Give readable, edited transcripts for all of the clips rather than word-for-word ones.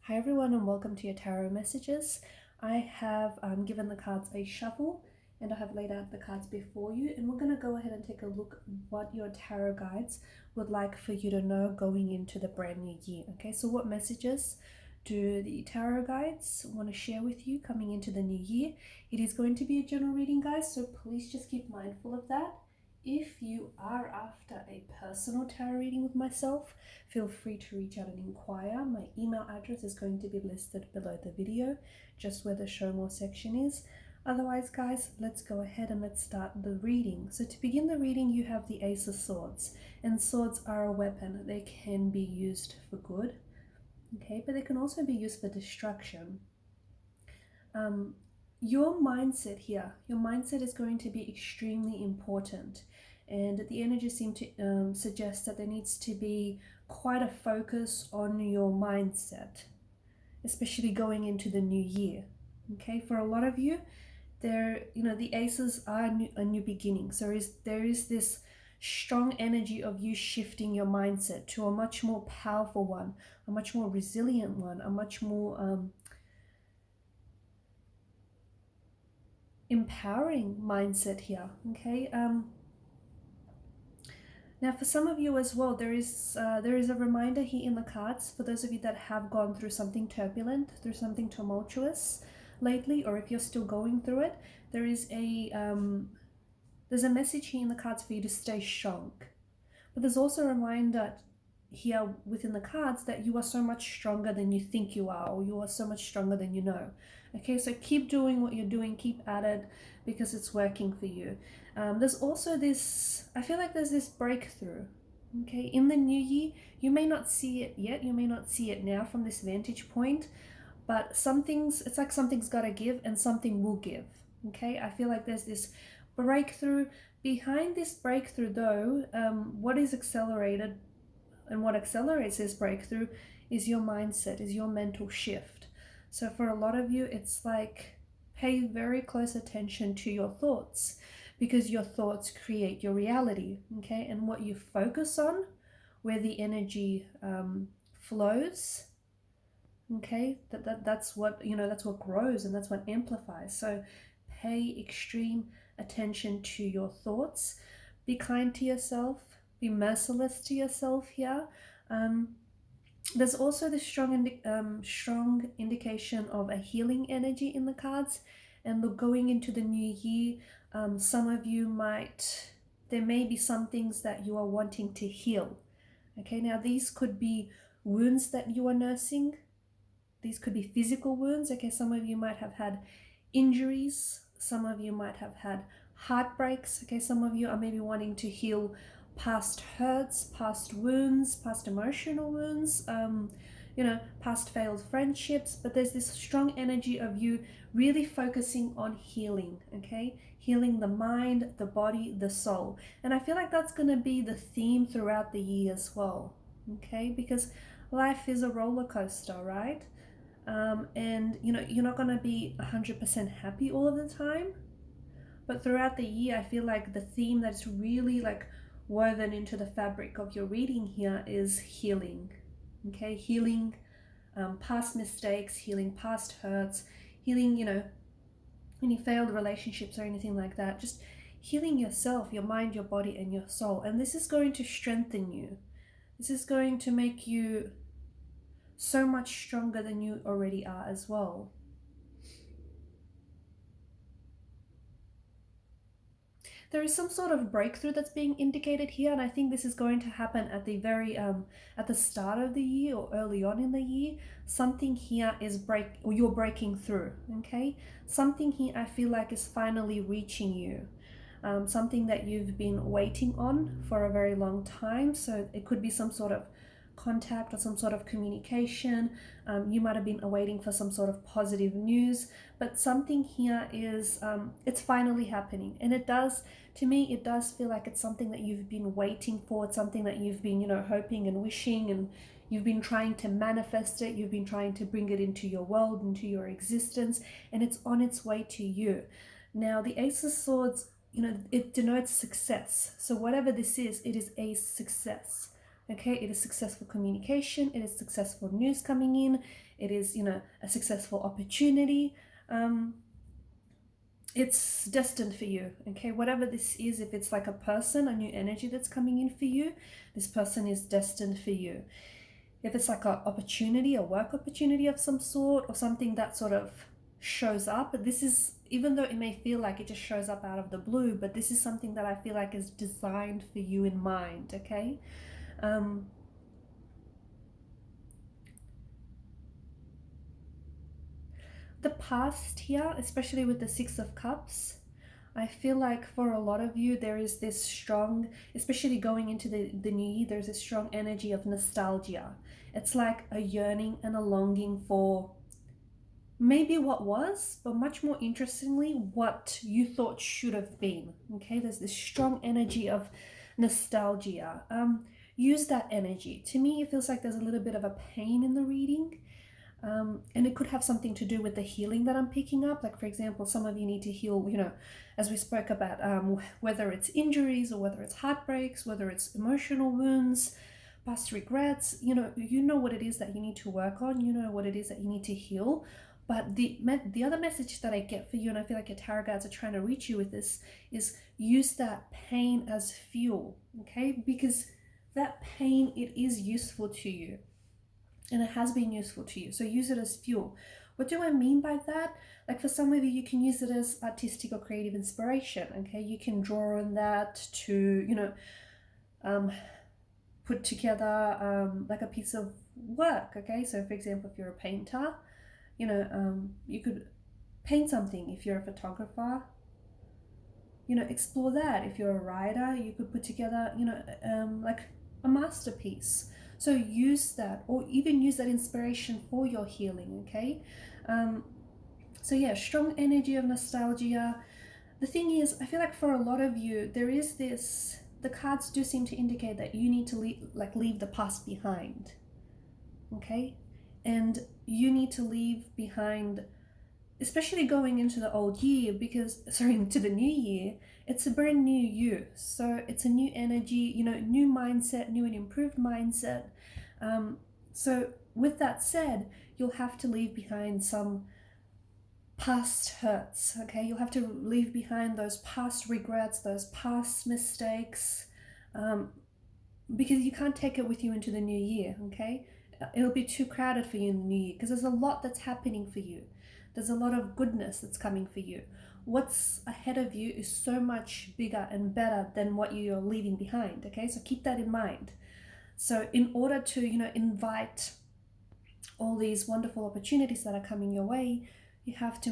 Hi everyone and welcome to your tarot messages. I have given the cards a shuffle and I have laid out the cards before you, and we're going to go ahead and take a look at what your tarot guides would like for you to know going into the brand new year. Okay, so what messages do the tarot guides want to share with you coming into the new year? It is going to be a general reading, guys, so please just keep mindful of that. If you are after a personal tarot reading with myself, feel free to reach out and inquire. My email address is going to be listed below the video, just where the show more section is. Otherwise, guys, let's go ahead and let's start the reading. So to begin the reading, you have the Ace of Swords, and swords are a weapon. They can be used for good, okay, but they can also be used for destruction. Your mindset here, your mindset is going to be extremely important, and the energies seem to suggest that there needs to be quite a focus on your mindset, especially going into the new year. Okay, for a lot of you, the aces are a new beginning. So there is this strong energy of you shifting your mindset to a much more powerful one, a much more resilient one, a much more empowering mindset here. Okay, now for some of you as well, there is a reminder here in the cards for those of you that have gone through something turbulent, through something tumultuous lately, or if you're still going through it, there's a message here in the cards for you to stay strong. But there's also a reminder here within the cards that you are so much stronger than you think you are, or you are so much stronger than you know. Okay, so keep doing what you're doing, keep at it, because it's working for you. There's also this, I feel like there's this breakthrough. Okay, in the new year, you may not see it yet, you may not see it now from this vantage point, but it's like something's got to give and something will give. Okay, I feel like there's this breakthrough. Behind this breakthrough though, what is accelerated and what accelerates this breakthrough is your mindset, is your mental shift. So for a lot of you, it's like pay very close attention to your thoughts, because your thoughts create your reality. Okay, and what you focus on, where the energy flows, okay, that's what that's what grows and that's what amplifies. So pay extreme attention to your thoughts, be kind to yourself, be merciless to yourself here. There's also this strong indication of a healing energy in the cards. And look, going into the new year, some of you there may be some things that you are wanting to heal. Okay, now these could be wounds that you are nursing. These could be physical wounds. Okay, some of you might have had injuries. Some of you might have had heartbreaks. Okay, some of you are maybe wanting to heal past hurts, past wounds, past emotional wounds, past failed friendships. But there's this strong energy of you really focusing on healing, okay? Healing the mind, the body, the soul. And I feel like that's going to be the theme throughout the year as well, okay? Because life is a roller coaster, right? And you're not going to be 100% happy all of the time, but throughout the year I feel like the theme that's really like woven into the fabric of your reading here is healing. Okay, healing past mistakes, healing past hurts, healing any failed relationships or anything like that. Just healing yourself, your mind, your body, and your soul. And this is going to strengthen you. This is going to make you so much stronger than you already are as well. There is some sort of breakthrough that's being indicated here, and I think this is going to happen at the very at the start of the year or early on in the year. Something here is you're breaking through. Okay, something here I feel like is finally reaching you. Something that you've been waiting on for a very long time. So it could be some sort of contact or some sort of communication. You might have been awaiting for some sort of positive news, but something here is it's finally happening. And it does, to me, it does feel like it's something that you've been waiting for. It's something that you've been hoping and wishing, and you've been trying to manifest it. You've been trying to bring it into your world, into your existence, and it's on its way to you. Now the Ace of Swords, it denotes success. So whatever this is, it is a success. Okay, it is successful communication, it is successful news coming in, it is, you know, a successful opportunity. It's destined for you. Okay, whatever this is, if it's like a person, a new energy that's coming in for you, this person is destined for you. If it's like an opportunity, a work opportunity of some sort, or something that sort of shows up, but this is, even though it may feel like it just shows up out of the blue, but this is something that I feel like is designed for you in mind. Okay, the past here, especially with the Six of Cups, I feel like for a lot of you, there is this strong, especially going into the new year, there's a strong energy of nostalgia. It's like a yearning and a longing for maybe what was, but much more interestingly, what you thought should have been. Okay, there's this strong energy of nostalgia. Use that energy. To me, it feels like there's a little bit of a pain in the reading. And it could have something to do with the healing that I'm picking up. Like, for example, some of you need to heal, you know, as we spoke about, whether it's injuries or whether it's heartbreaks, whether it's emotional wounds, past regrets, you know what it is that you need to work on, you know what it is that you need to heal. But the other message that I get for you, and I feel like your tarot cards are trying to reach you with this, is use that pain as fuel, okay? Because that pain, it is useful to you. And it has been useful to you. So use it as fuel. What do I mean by that? Like for some of you, you can use it as artistic or creative inspiration. Okay, you can draw on that to, you know, put together like a piece of work. Okay, so for example, if you're a painter, you know, you could paint something. If you're a photographer, you know, explore that. If you're a writer, you could put together, you know, like a masterpiece. So use that, or even use that inspiration for your healing, okay? So yeah, strong energy of nostalgia. The thing is, I feel like for a lot of you, there is this, the cards do seem to indicate that you need to leave the past behind, okay? And you need to leave behind, especially going into the old year, because, sorry, into the new year, it's a brand new you. So it's a new energy, you know, new mindset, new and improved mindset. So with that said, you'll have to leave behind some past hurts, okay? You'll have to leave behind those past regrets, those past mistakes, because you can't take it with you into the new year, okay? It'll be too crowded for you in the new year, because there's a lot that's happening for you. There's a lot of goodness that's coming for you. What's ahead of you is so much bigger and better than what you're leaving behind, okay? So keep that in mind. So in order to, you know, invite all these wonderful opportunities that are coming your way, you have to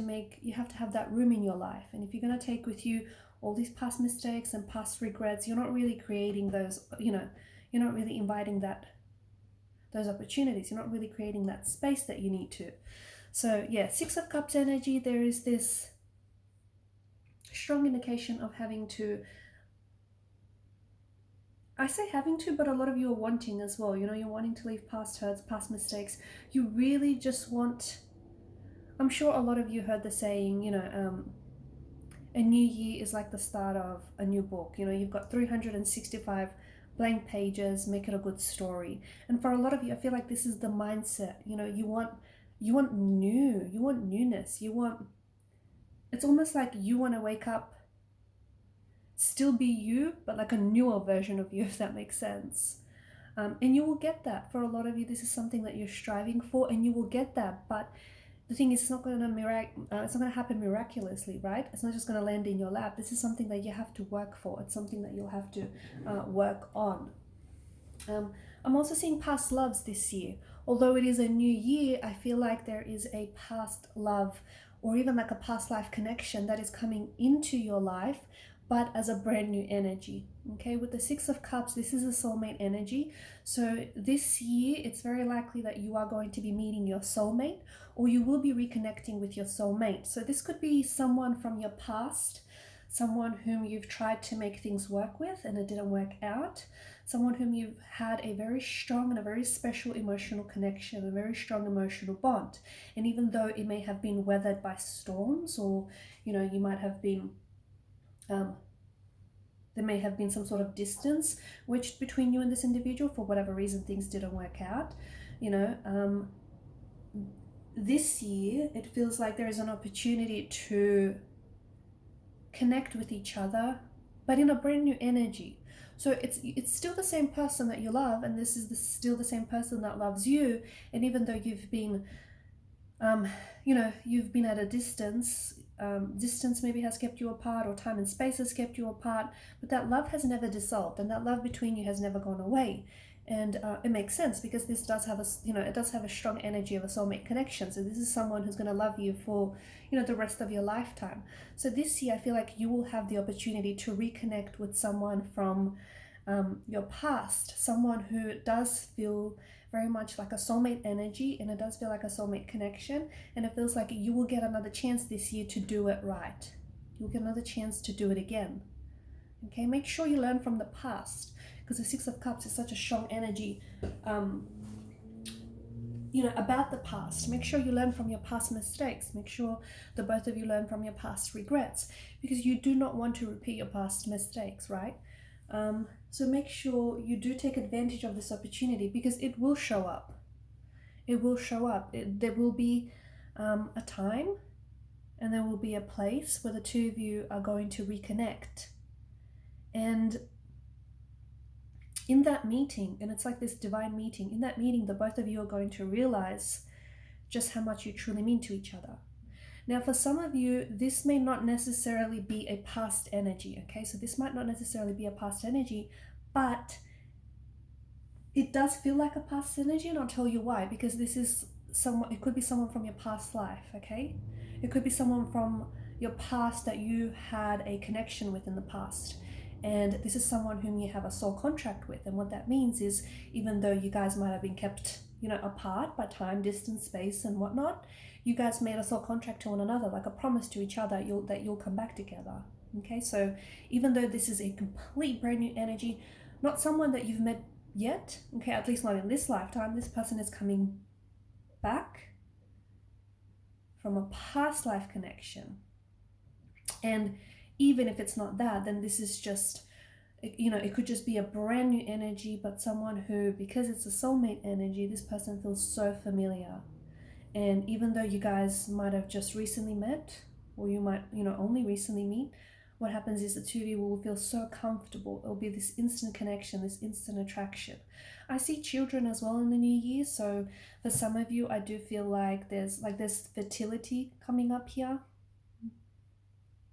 have that room in your life. And if you're going to take with you all these past mistakes and past regrets, you're not really creating those, you know, you're not really inviting those opportunities. You're not really creating that space that you need to. So yeah, Six of Cups energy, there is this strong indication of having to, I say having to, but a lot of you are wanting as well. You know, you're wanting to leave past hurts, past mistakes. You really just want, I'm sure a lot of you heard the saying, you know, a new year is like the start of a new book. You know, you've got 365 blank pages, make it a good story. And for a lot of you, I feel like this is the mindset. You know, you want new, you want newness, you want, it's almost like you want to wake up, still be you, but like a newer version of you, if that makes sense. And you will get that. For a lot of you, this is something that you're striving for, and you will get that. But the thing is, it's not going to happen miraculously, right? It's not just going to land in your lap. This is something that you have to work for. It's something that you'll have to work on. I'm also seeing past loves this year. Although it is a new year, I feel like there is a past love, or even like a past life connection that is coming into your life, but as a brand new energy. Okay, with the Six of Cups, this is a soulmate energy. So this year, it's very likely that you are going to be meeting your soulmate, or you will be reconnecting with your soulmate. So this could be someone from your past, someone whom you've tried to make things work with and it didn't work out, someone whom you've had a very strong and a very special emotional connection, a very strong emotional bond. And even though it may have been weathered by storms, or, you know, you might have been There may have been some sort of distance wedged between you and this individual. For whatever reason, things didn't work out. You know, this year, it feels like there is an opportunity to connect with each other, but in a brand new energy. So it's still the same person that you love, and this is still the same person that loves you. And even though you've been, you've been at a distance, distance maybe has kept you apart, or time and space has kept you apart, but that love has never dissolved, and that love between you has never gone away. And it makes sense, because this does have it does have a strong energy of a soulmate connection. So this is someone who's going to love you for, the rest of your lifetime. So this year, I feel like you will have the opportunity to reconnect with someone from your past, someone who does feel very much like a soulmate energy, and it does feel like a soulmate connection. And it feels like you will get another chance this year to do it right. You'll get another chance to do it again. Okay, make sure you learn from the past, because the Six of Cups is such a strong energy, about the past. Make sure you learn from your past mistakes. Make sure the both of you learn from your past regrets, because you do not want to repeat your past mistakes, right? So make sure you do take advantage of this opportunity, because it will show up. It will show up. There will be a time, and there will be a place where the two of you are going to reconnect. And in that meeting, and it's like this divine meeting, in that meeting, the both of you are going to realize just how much you truly mean to each other. Now, for some of you, this may not necessarily be a past energy, okay? So this might not necessarily be a past energy, but it does feel like a past energy, and I'll tell you why. Because this is someone, it could be someone from your past life, okay? It could be someone from your past that you had a connection with in the past. And this is someone whom you have a soul contract with. And what that means is, even though you guys might have been kept, apart by time, distance, space, and whatnot, you guys made a soul contract to one another, like a promise to each other that you'll come back together. Okay, so even though this is a complete brand new energy, not someone that you've met yet, okay, at least not in this lifetime, this person is coming back from a past life connection. And even if it's not that, then this is just, it could just be a brand new energy, but someone who, because it's a soulmate energy, this person feels so familiar. And even though you guys might have just recently met, or you might, only recently meet, what happens is the two of you will feel so comfortable. It'll be this instant connection, this instant attraction. I see children as well in the new year. So for some of you, I do feel like there's fertility coming up here.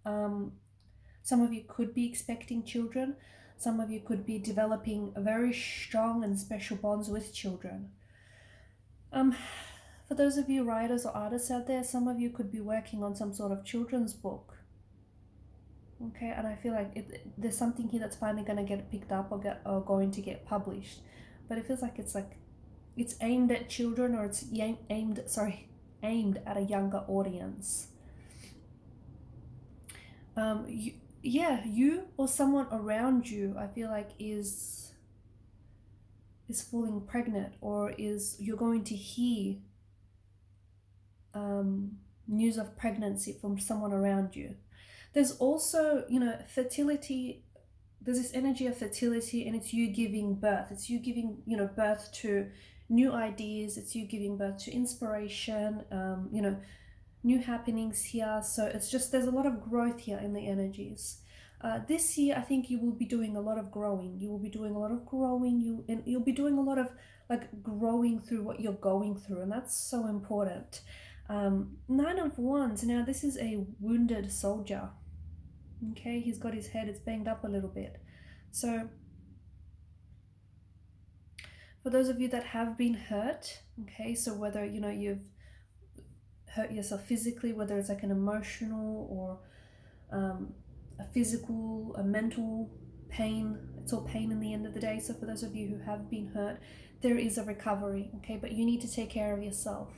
Some of you could be expecting children. Some of you could be developing very strong and special bonds with children. For those of you writers or artists out there, some of you could be working on some sort of children's book. Okay, and I feel like there's something here that's finally going to get picked up or going to get published. But it feels like it's aimed at children, or it's aimed at a younger audience. You or someone around you, I feel like is falling pregnant, or you're going to hear news of pregnancy from someone around you. There's also, fertility. There's this energy of fertility, and it's you giving birth. It's you giving, birth to new ideas. It's you giving birth to inspiration, new happenings here. So it's just, there's a lot of growth here in the energies. This year, I think you will be doing a lot of growing. You will be doing a lot of growing. You'll be doing a lot of growing through what you're going through, and that's so important. 9 of Wands. Now, this is a wounded soldier. Okay, he's got his head, it's banged up a little bit. So for those of you that have been hurt, okay, so whether you've hurt yourself physically, whether it's an emotional or a physical, a mental pain, it's all pain in the end of the day. So for those of you who have been hurt, there is a recovery, okay, but you need to take care of yourself.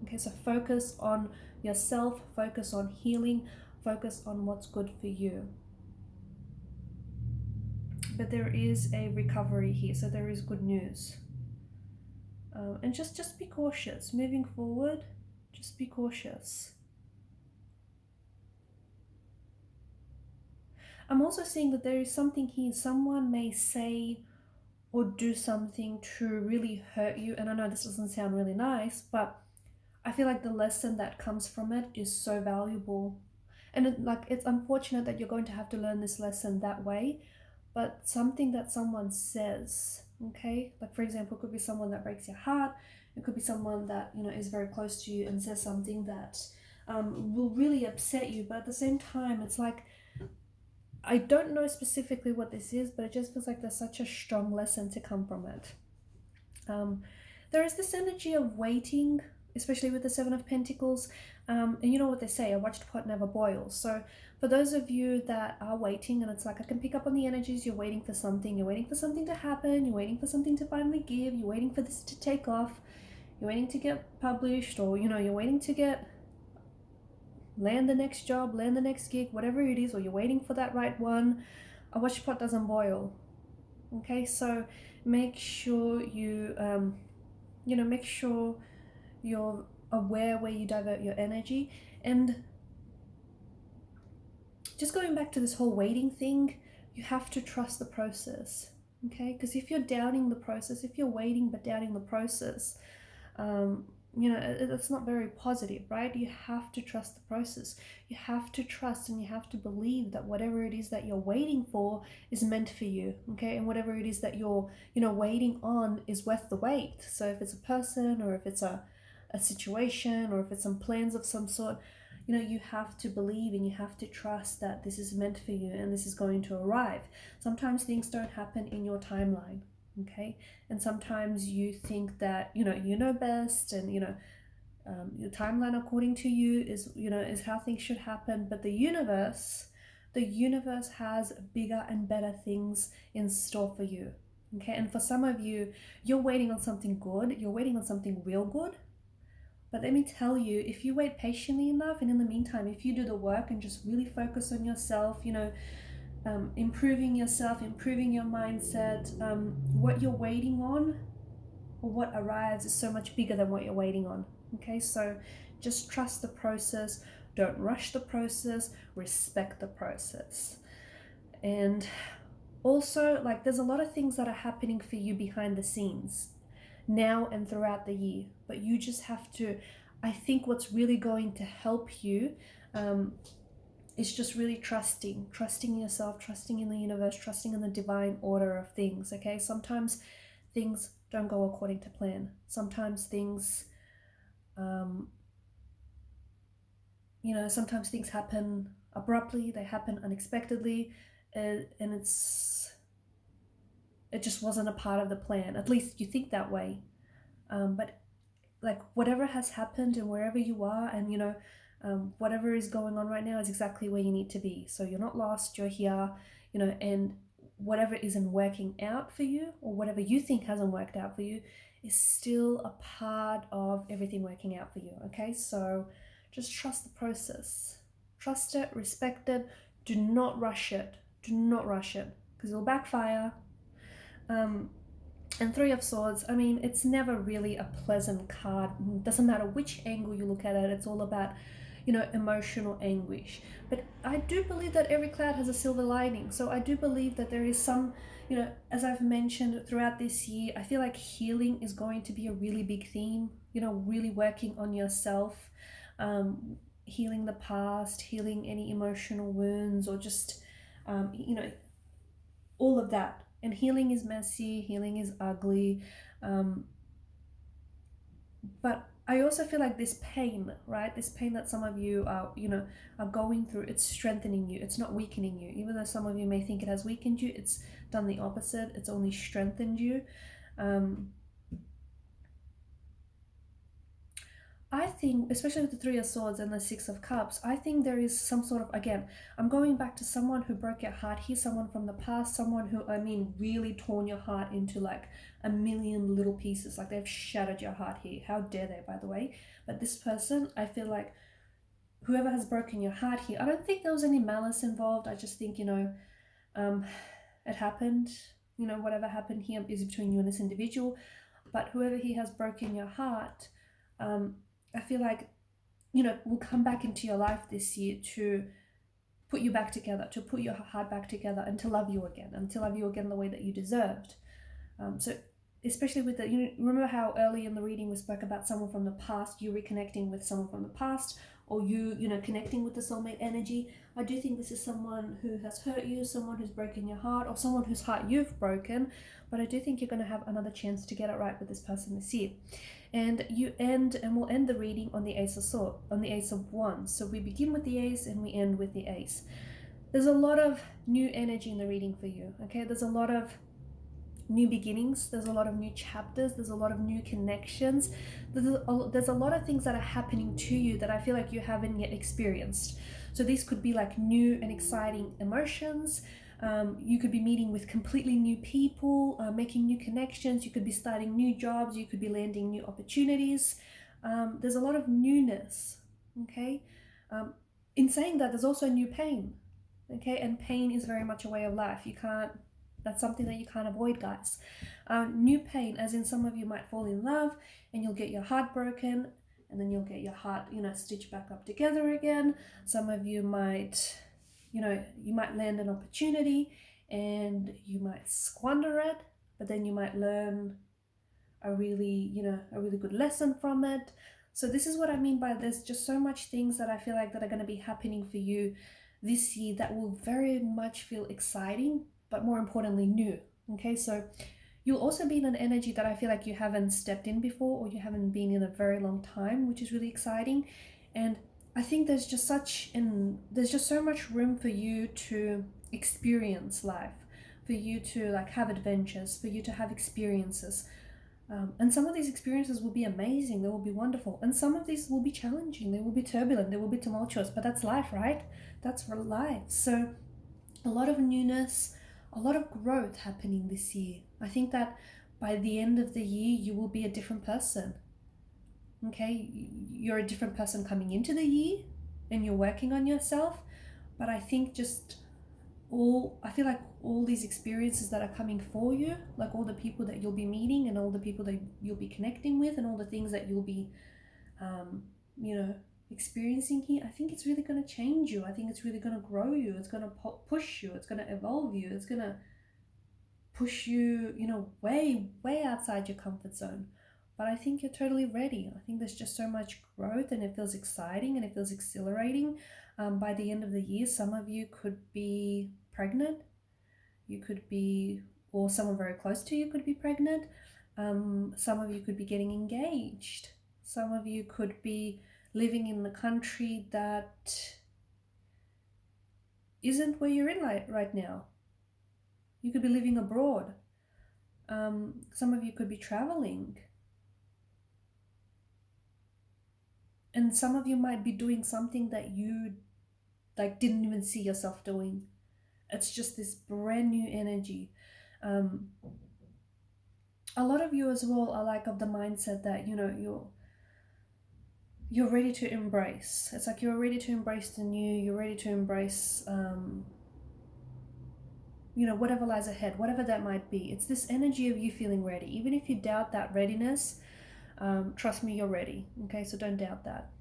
Okay, so focus on yourself, focus on healing, focus on what's good for you. But there is a recovery here, so there is good news. And just be cautious. Moving forward, just be cautious. I'm also seeing that there is something here. Someone may say or do something to really hurt you. And I know this doesn't sound really nice, but I feel like the lesson that comes from it is so valuable. And it's unfortunate that you're going to have to learn this lesson that way, but something that someone says, okay? Like for example, it could be someone that breaks your heart. It could be someone that, is very close to you and says something that will really upset you. But at the same time, it's like, I don't know specifically what this is, but it just feels like there's such a strong lesson to come from it. There is this energy of waiting, especially with the Seven of Pentacles. And you know what they say, a watched pot never boils. So for those of you that are waiting, and it's like I can pick up on the energies, you're waiting for something, you're waiting for something to happen, you're waiting for something to finally give, you're waiting for this to take off, you're waiting to get published, or you're waiting to get land the next job, land the next gig, whatever it is, or you're waiting for that right one. A watch pot doesn't boil. Okay, so make sure you make sure you're aware where you divert your energy. And just going back to this whole waiting thing, you have to trust the process. Okay, because if you're doubting the process, if you're waiting but doubting the process, it's not very positive, right? You have to trust the process. You have to trust and you have to believe that whatever it is that you're waiting for is meant for you, okay? And whatever it is that you're, waiting on is worth the wait. So if it's a person, or if it's a situation, or if it's some plans of some sort, you have to believe and you have to trust that this is meant for you and this is going to arrive. Sometimes things don't happen in your timeline, okay? And sometimes you think that you know best, and your timeline according to you is how things should happen. But the universe has bigger and better things in store for you, okay? And for some of you, you're waiting on something good, you're waiting on something real good. But let me tell you, if you wait patiently enough, and in the meantime, if you do the work and just really focus on yourself, improving yourself, improving your mindset, what you're waiting on, or what arrives, is so much bigger than what you're waiting on. Okay, so just trust the process, don't rush the process, respect the process. And also, there's a lot of things that are happening for you behind the scenes now and throughout the year, but you just have to, I think what's really going to help you is just really trusting yourself, trusting in the universe, trusting in the divine order of things, okay? Sometimes things don't go according to plan. Sometimes things, sometimes things happen abruptly, they happen unexpectedly, and it just wasn't a part of the plan. At least you think that way. But whatever has happened and wherever you are, and whatever is going on right now is exactly where you need to be. So you're not lost, you're here, and whatever isn't working out for you, or whatever you think hasn't worked out for you, is still a part of everything working out for you, okay? So just trust the process. Trust it, respect it, do not rush it. Do not rush it, because it'll backfire. And Three of Swords, I mean, it's never really a pleasant card. Doesn't matter which angle you look at it, it's all about, emotional anguish. But I do believe that every cloud has a silver lining. So I do believe that there is some, as I've mentioned throughout this year, I feel like healing is going to be a really big theme, really working on yourself, healing the past, healing any emotional wounds, or just, all of that. And healing is messy, healing is ugly, but I also feel like this pain, right? This pain that some of you are going through, it's strengthening you. It's not weakening you. Even though some of you may think it has weakened you, it's done the opposite. It's only strengthened you. I think, especially with the Three of Swords and the Six of Cups, I think there is some sort of, again, I'm going back to someone who broke your heart here, someone from the past, someone who, really torn your heart into a million little pieces. They've shattered your heart here. How dare they, by the way? But this person, I feel like whoever has broken your heart here, I don't think there was any malice involved. I just think, it happened. Whatever happened here is between you and this individual. But whoever he has broken your heart, I feel like, will come back into your life this year to put you back together, to put your heart back together, and to love you again, and to love you again the way that you deserved. So especially with the, you remember how early in the reading we spoke about someone from the past, you reconnecting with someone from the past, or you know, connecting with the soulmate energy. I do think this is someone who has hurt you, someone who's broken your heart, or someone whose heart you've broken, but I do think you're going to have another chance to get it right with this person this year. And we'll end the reading on the Ace of Swords, on the Ace of Wands. So we begin with the Ace and we end with the Ace. There's a lot of new energy in the reading for you, okay? There's a lot of new beginnings, there's a lot of new chapters, there's a lot of new connections, there's a lot of things that are happening to you that I feel like you haven't yet experienced. So these could be like new and exciting emotions. You could be meeting with completely new people, making new connections. You could be starting new jobs. You could be landing new opportunities. There's a lot of newness, okay? In saying that, there's also new pain, okay? And pain is very much a way of life. That's something that you can't avoid, guys. New pain, as in some of you might fall in love and you'll get your heart broken, and then you'll get your heart, you know, stitched back up together again. Some of you might, you know, you might land an opportunity and you might squander it, but then you might learn a really good lesson from it. So this is what I mean by there's just so much things that I feel like that are going to be happening for you this year that will very much feel exciting, but more importantly, new. Okay, so you'll also be in an energy that I feel like you haven't stepped in before, or you haven't been in a very long time, which is really exciting. And I think there's just so much room for you to experience life, for you to like have adventures, for you to have experiences. And some of these experiences will be amazing, they will be wonderful, and some of these will be challenging, they will be turbulent, they will be tumultuous, but that's life, right? That's for life. So a lot of newness, a lot of growth happening this year. I think that by the end of the year, you will be a different person. Okay, you're a different person coming into the year and you're working on yourself. But I think I feel like all these experiences that are coming for you, like all the people that you'll be meeting and all the people that you'll be connecting with and all the things that you'll be, experiencing here, I think it's really going to change you. I think it's really going to grow you. It's going to push you. It's going to evolve you. It's going to push you, way, way outside your comfort zone. But I think you're totally ready. I think there's just so much growth and it feels exciting and it feels exhilarating. By the end of the year, some of you could be pregnant. You could be, or someone very close to you could be pregnant. Some of you could be getting engaged. Some of you could be living in the country that isn't where you're in right now. You could be living abroad. Some of you could be traveling. And some of you might be doing something that you didn't even see yourself doing. It's just this brand new energy. A lot of you as well are of the mindset that, you're ready to embrace. It's like you're ready to embrace the new, you're ready to embrace, whatever lies ahead, whatever that might be. It's this energy of you feeling ready. Even if you doubt that readiness, trust me, you're ready. Okay, so don't doubt that.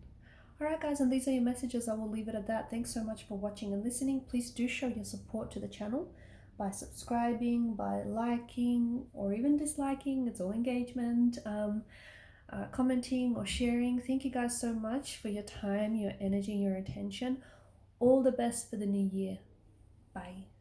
Alright guys, and these are your messages. I will leave it at that. Thanks so much for watching and listening. Please do show your support to the channel by subscribing, by liking, or even disliking. It's all engagement. Commenting or sharing. Thank you guys so much for your time, your energy, your attention. All the best for the new year. Bye.